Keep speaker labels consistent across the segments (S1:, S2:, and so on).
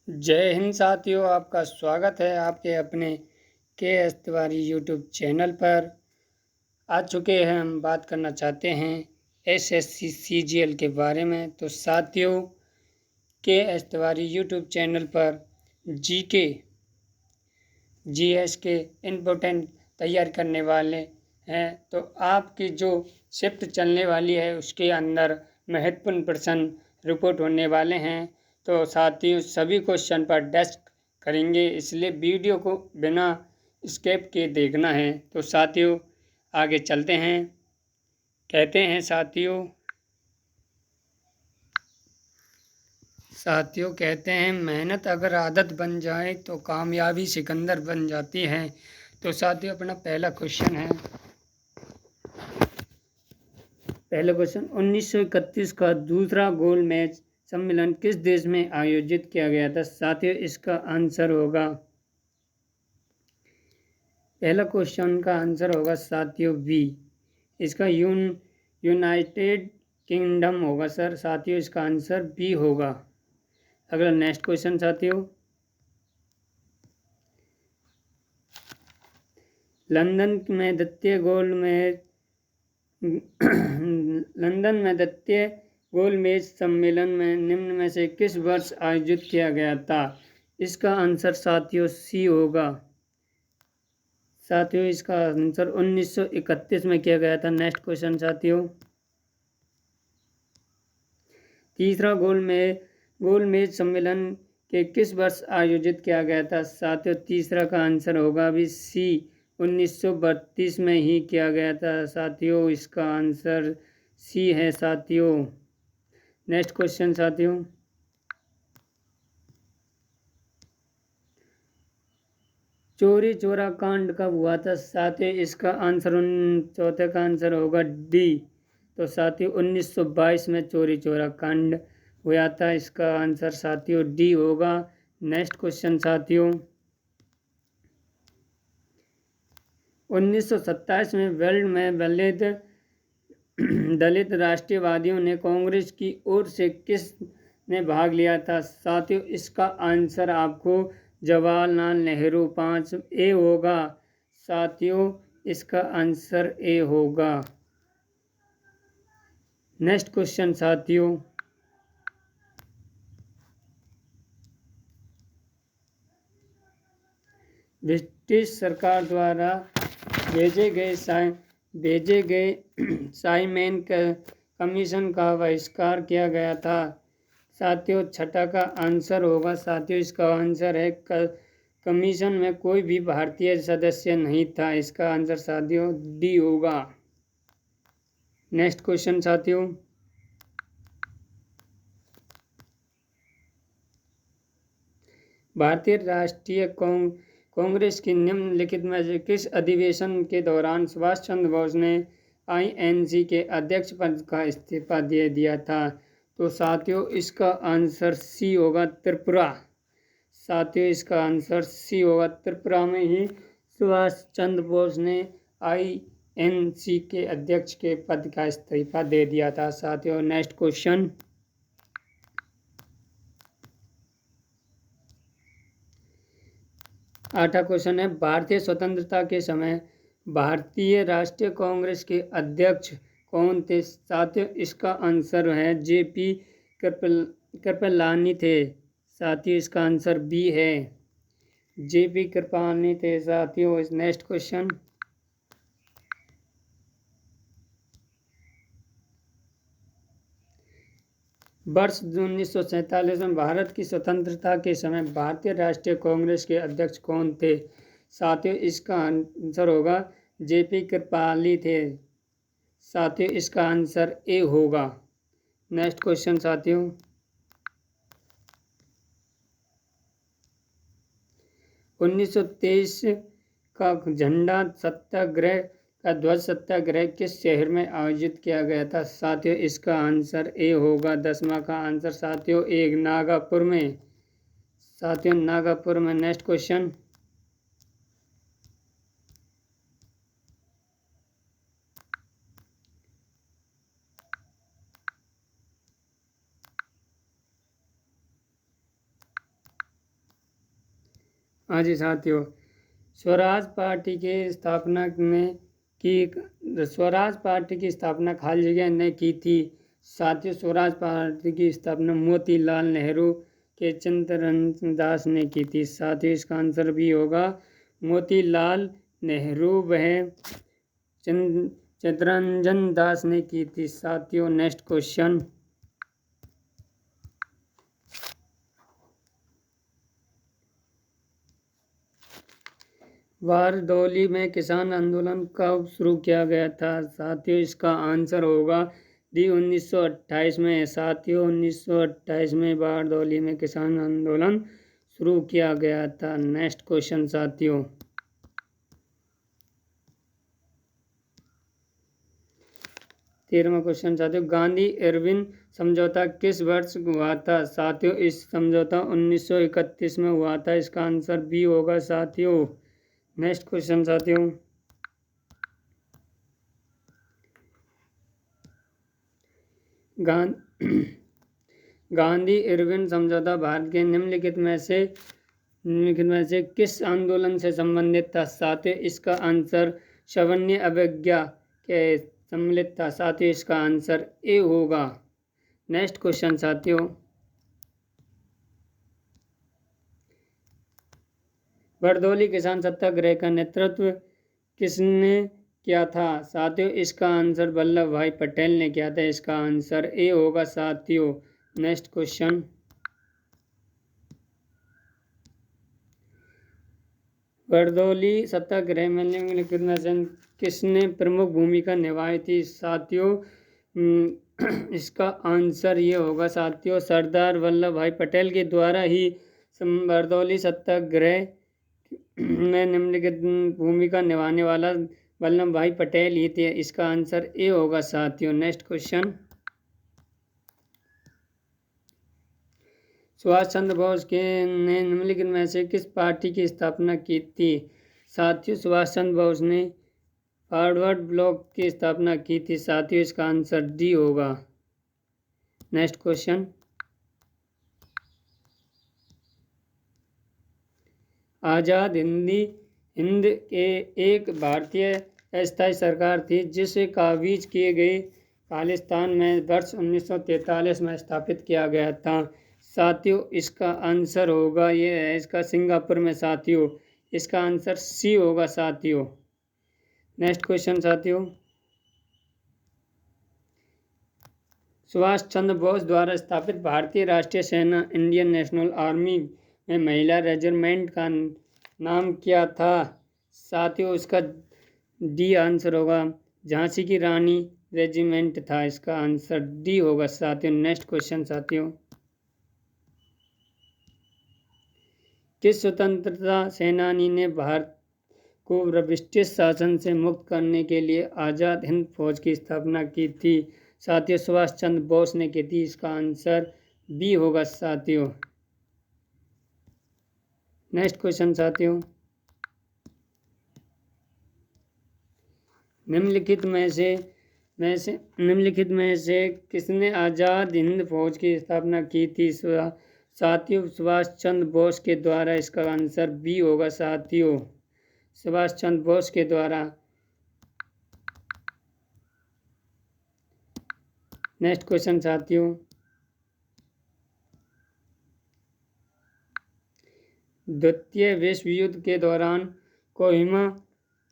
S1: जय हिंद साथियों, आपका स्वागत है आपके अपने के एस तिवारी यूट्यूब चैनल पर। आ चुके हैं, हम बात करना चाहते हैं एसएससी सीजीएल के बारे में। तो साथियों, के एस तिवारी यूट्यूब चैनल पर जीके जीएस के इम्पोर्टेंट तैयार करने वाले हैं। तो आपकी जो शिफ्ट चलने वाली है उसके अंदर महत्वपूर्ण प्रश्न रिपोर्ट होने वाले हैं। तो साथियों, सभी क्वेश्चन पर डेस्क करेंगे, इसलिए वीडियो को बिना स्किप के देखना है। तो साथियों, आगे चलते हैं। कहते हैं साथियों कहते हैं, मेहनत अगर आदत बन जाए तो कामयाबी सिकंदर बन जाती है। तो साथियों, अपना पहला क्वेश्चन 1931 का दूसरा गोल मैच सम्मेलन किस देश में आयोजित किया गया था? साथियों, इसका आंसर होगा, पहला क्वेश्चन का आंसर होगा साथियों बी, इसका यूनाइटेड किंगडम होगा सर। साथियों, इसका आंसर बी होगा। अगला नेक्स्ट क्वेश्चन साथियों, लंदन में द्वितीय गोल मैच सम्मेलन में निम्न में से किस वर्ष आयोजित किया गया था? इसका आंसर साथियों सी होगा। साथियों, इसका आंसर 1931 में किया गया था। नेक्स्ट क्वेश्चन साथियों, तीसरा गोल मैच सम्मेलन के किस वर्ष आयोजित किया गया था? साथियों, तीसरा का आंसर होगा भी सी, 1932 में ही किया गया था। साथियों, इसका आंसर सी है साथियों। नेक्स्ट क्वेश्चन साथियों, चौरी चौरा कांड कब हुआ था? साथियों, इसका आंसर चौथे का आंसर होगा डी। तो साथियों, 1922 में चौरी चौरा कांड हुआ था। इसका आंसर साथियों डी होगा। नेक्स्ट क्वेश्चन साथियों, 1927 में वर्ल्ड में दलित राष्ट्रवादियों ने कांग्रेस की ओर से किस ने भाग लिया था? साथियों, इसका आंसर आपको जवाहरलाल नेहरू 5 ए होगा। साथियों, इसका आंसर ए होगा। नेक्स्ट क्वेश्चन साथियों, ब्रिटिश सरकार द्वारा भेजे गए साइमन कमीशन का बहिष्कार किया गया था। साथियों, छठा का आंसर होगा। साथियों, इसका आंसर है कमीशन में कोई भी भारतीय सदस्य नहीं था। इसका आंसर साथियों डी होगा। नेक्स्ट क्वेश्चन साथियों, भारतीय राष्ट्रीय कांग्रेस की निम्नलिखित में से किस अधिवेशन के दौरान सुभाष चंद्र बोस ने आईएनसी के अध्यक्ष पद का इस्तीफा दे दिया था? तो साथियों, इसका आंसर सी होगा, त्रिपुरा। साथियों, इसका आंसर सी होगा। त्रिपुरा में ही सुभाष चंद्र बोस ने आईएनसी के अध्यक्ष के पद का इस्तीफा दे दिया था। साथियों, नेक्स्ट क्वेश्चन, आठवां क्वेश्चन है, भारतीय स्वतंत्रता के समय भारतीय राष्ट्रीय कांग्रेस के अध्यक्ष कौन थे? साथियों, इसका आंसर है जेपी कृपलानी थे। साथियों, इसका आंसर बी है, जेपी कृपलानी थे। साथियों, नेक्स्ट क्वेश्चन, वर्ष 1947 में भारत की स्वतंत्रता के समय भारतीय राष्ट्रीय कांग्रेस के अध्यक्ष कौन थे? साथियों, इसका आंसर होगा जेपी कृपलानी थे। साथियों, इसका आंसर ए होगा। नेक्स्ट क्वेश्चन साथियों, 1923 का झंडा सत्याग्रह का ध्वज सत्याग्रह किस शहर में आयोजित किया गया था? साथियों, इसका आंसर ए होगा। 10वां का आंसर साथियों ए, नागपुर में। साथियों, नागपुर में। नेक्स्ट क्वेश्चन, हाँ जी साथियों, स्वराज पार्टी की स्थापना ने की स्वराज पार्टी की स्थापना खाली जगह ने की थी। साथियों, स्वराज पार्टी की स्थापना मोतीलाल नेहरू के चित्तरंजन दास ने की थी। साथियों, इसका आंसर भी होगा मोतीलाल नेहरू वह चित्तरंजन दास ने की थी। साथियों, नेक्स्ट क्वेश्चन, बारडोली में किसान आंदोलन कब शुरू किया गया था? साथियों, इसका आंसर होगा डी 1928 में। साथियों, 1928 में बारडोली में किसान आंदोलन शुरू किया गया था। नेक्स्ट क्वेश्चन साथियों, तेरहवां क्वेश्चन साथियों, गांधी इरविन समझौता किस वर्ष हुआ था? साथियों, इस समझौता 1931 में हुआ था। इसका आंसर बी होगा साथियों। नेक्स्ट क्वेश्चन साथियों, गांधी इरविन समझौता भारत के निम्नलिखित में से किस आंदोलन से संबंधित था? साथियों, इसका आंसर सवर्णीय अवज्ञा के सम्मिलित था। साथियों, इसका आंसर ए होगा। नेक्स्ट क्वेश्चन साथियों, बारडोली किसान सत्याग्रह का नेतृत्व किसने किया था? साथियों, इसका आंसर वल्लभ भाई पटेल ने किया था। इसका आंसर ए होगा साथियों। नेक्स्ट क्वेश्चन, बारडोली सत्याग्रह में निम्नलिखित में से किसने प्रमुख भूमिका निभाई थी? साथियों, इसका आंसर ये होगा साथियों, सरदार वल्लभ भाई पटेल के द्वारा ही बारडोली सत्याग्रह में निम्नलिखित भूमिका निभाने वाला वल्लभ भाई पटेल ही थे। इसका आंसर ए होगा साथियों। नेक्स्ट क्वेश्चन, सुभाष चंद्र बोस के ने निम्नलिखित में से किस पार्टी की स्थापना की थी? साथियों, सुभाष चंद्र बोस ने फॉरवर्ड ब्लॉक की स्थापना की थी। साथियों, इसका आंसर डी होगा। नेक्स्ट क्वेश्चन, आज़ाद हिंद के एक भारतीय अस्थायी सरकार थी जिसे काबीज किए गए खालिस्तान में वर्ष 1943 में स्थापित किया गया था। साथियों, इसका आंसर होगा ये है इसका सिंगापुर में। साथियों, इसका आंसर सी होगा साथियों। नेक्स्ट क्वेश्चन साथियों, सुभाष चंद्र बोस द्वारा स्थापित भारतीय राष्ट्रीय सेना इंडियन नेशनल आर्मी में महिला रेजिमेंट का नाम क्या था? साथियों, इसका डी आंसर होगा झांसी की रानी रेजिमेंट था। इसका आंसर डी होगा साथियों। नेक्स्ट क्वेश्चन साथियों, किस स्वतंत्रता सेनानी ने भारत को ब्रिटिश शासन से मुक्त करने के लिए आज़ाद हिंद फौज की स्थापना की थी? साथियों, सुभाष चंद्र बोस ने की थी। इसका आंसर बी होगा साथियों। नेक्स्ट क्वेश्चन साथियों, निम्नलिखित में से किसने आज़ाद हिंद फौज की स्थापना की थी? साथियों, सुभाष चंद्र बोस के द्वारा। इसका आंसर बी होगा साथियों, सुभाष चंद्र बोस के द्वारा। नेक्स्ट क्वेश्चन साथियों, द्वितीय विश्व युद्ध के दौरान कोहिमा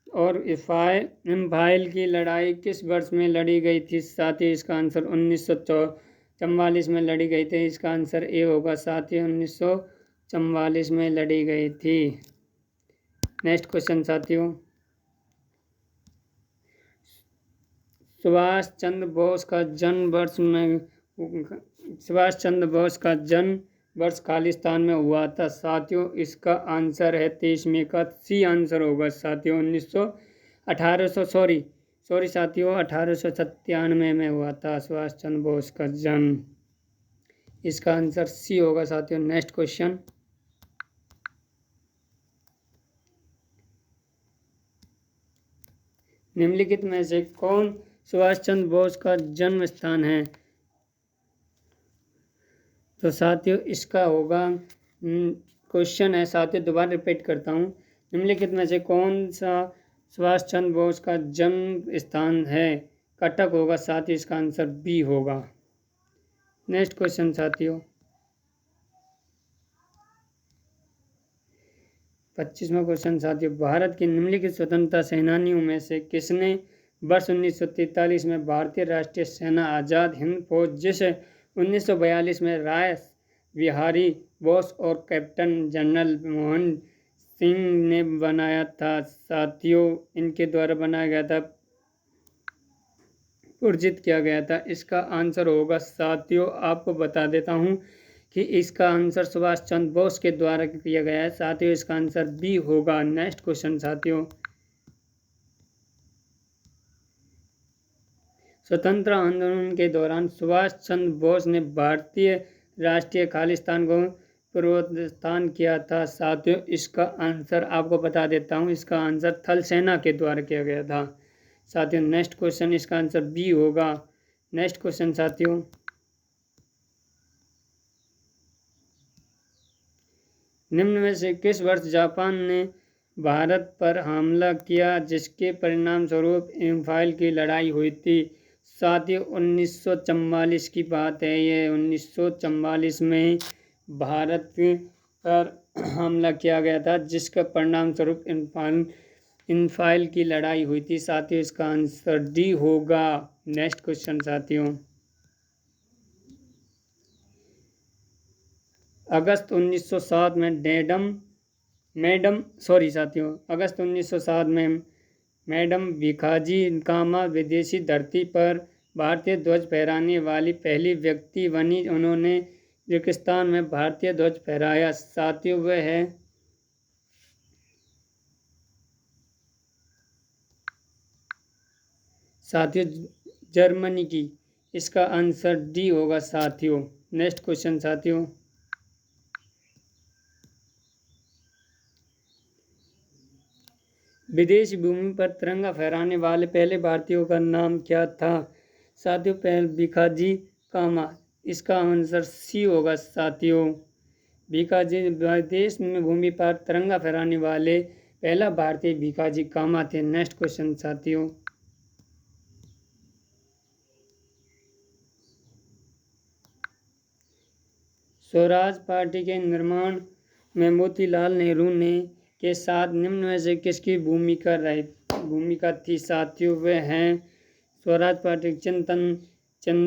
S1: और इम्फाल की लड़ाई किस वर्ष में लड़ी गई थी? साथियों, इसका आंसर 1944 में लड़ी गई थी। इसका आंसर ए होगा साथियों, 1944 में लड़ी गई थी। नेक्स्ट क्वेश्चन साथियों, सुभाष चंद्र बोस का जन्म वर्ष खालिस्तान में हुआ था। साथियों, इसका आंसर है 23 मई का सी आंसर होगा साथियों। 1897 में हुआ था सुभाष चंद्र बोस का जन्म। इसका आंसर सी होगा साथियों। नेक्स्ट क्वेश्चन, निम्नलिखित में से कौन सुभाष चंद्र बोस का जन्म स्थान है? तो साथियों, इसका होगा क्वेश्चन है साथियों, दोबारा रिपीट करता हूँ। निम्नलिखित में से कौन सा सुभाष चंद्र बोस का जन्म स्थान है? कटक होगा साथियों, इसका आंसर बी होगा। नेक्स्ट क्वेश्चन साथियों, 25वां क्वेश्चन साथियों, भारत के निम्नलिखित स्वतंत्रता सेनानियों में से किसने वर्ष 1943 में भारतीय राष्ट्रीय सेना आज़ाद हिंद फौज, जिसे 1942 में राय बिहारी बोस और कैप्टन जनरल मनमोहन सिंह ने बनाया था साथियों, इनके द्वारा बनाया गया था, पुरजित किया गया था? इसका आंसर होगा साथियों, आपको बता देता हूं कि इसका आंसर सुभाष चंद्र बोस के द्वारा किया गया है साथियों, इसका आंसर बी होगा। नेक्स्ट क्वेश्चन साथियों, स्वतंत्रता आंदोलन के दौरान सुभाष चंद्र बोस ने भारतीय राष्ट्रीय खालिस्तान को प्रोत्साहन किया था साथियों, इसका आंसर आपको बता देता हूं, इसका आंसर थल सेना के द्वारा किया गया था साथियों। नेक्स्ट क्वेश्चन, इसका आंसर बी होगा। नेक्स्ट क्वेश्चन साथियों, निम्न में से किस वर्ष जापान ने भारत पर हमला किया जिसके परिणाम स्वरूप इम्फाल की लड़ाई हुई थी साथियों? 1944 की बात है ये। 1944 में भारत पर हमला किया गया था जिसका परिणाम स्वरूप इम्फाल की लड़ाई हुई थी साथियों, इसका आंसर डी होगा। नेक्स्ट क्वेश्चन साथियों, अगस्त 1907 में अगस्त 1907 में मैडम भिखाजी कामा विदेशी धरती पर भारतीय ध्वज फहराने वाली पहली व्यक्ति बनी। उन्होंने किर्गिस्तान में भारतीय ध्वज फहराया साथियों, वह है साथियों जर्मनी की, इसका आंसर डी होगा साथियों। नेक्स्ट क्वेश्चन साथियों, विदेशी भूमि पर तिरंगा फहराने वाले पहले भारतीयों का नाम क्या था साथियों? पहले भिखाजी कामा, इसका आंसर सी होगा साथियों। भिखाजी विदेश में भूमि पर तिरंगा फहराने वाले पहला भारतीय भिखाजी कामा थे। नेक्स्ट क्वेश्चन साथियों, स्वराज पार्टी के निर्माण में मोतीलाल नेहरू ने के साथ निम्न में से किसकी भूमिका थी साथियों? वे हैं स्वराज पार्टी चित्तरंजन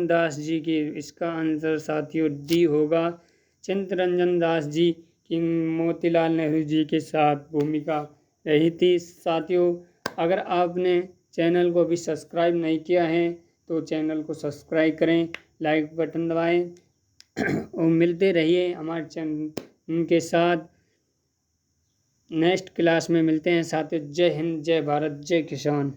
S1: दास जी की, इसका आंसर साथियों डी होगा। चित्तरंजन दास जी की मोतीलाल नेहरू जी के साथ भूमिका रही थी साथियों। अगर आपने चैनल को अभी सब्सक्राइब नहीं किया है तो चैनल को सब्सक्राइब करें, लाइक बटन दबाएं और मिलते रहिए हमारे चैनल के साथ। नेक्स्ट क्लास में मिलते हैं साथियों। जय हिंद, जय भारत, जय किसान।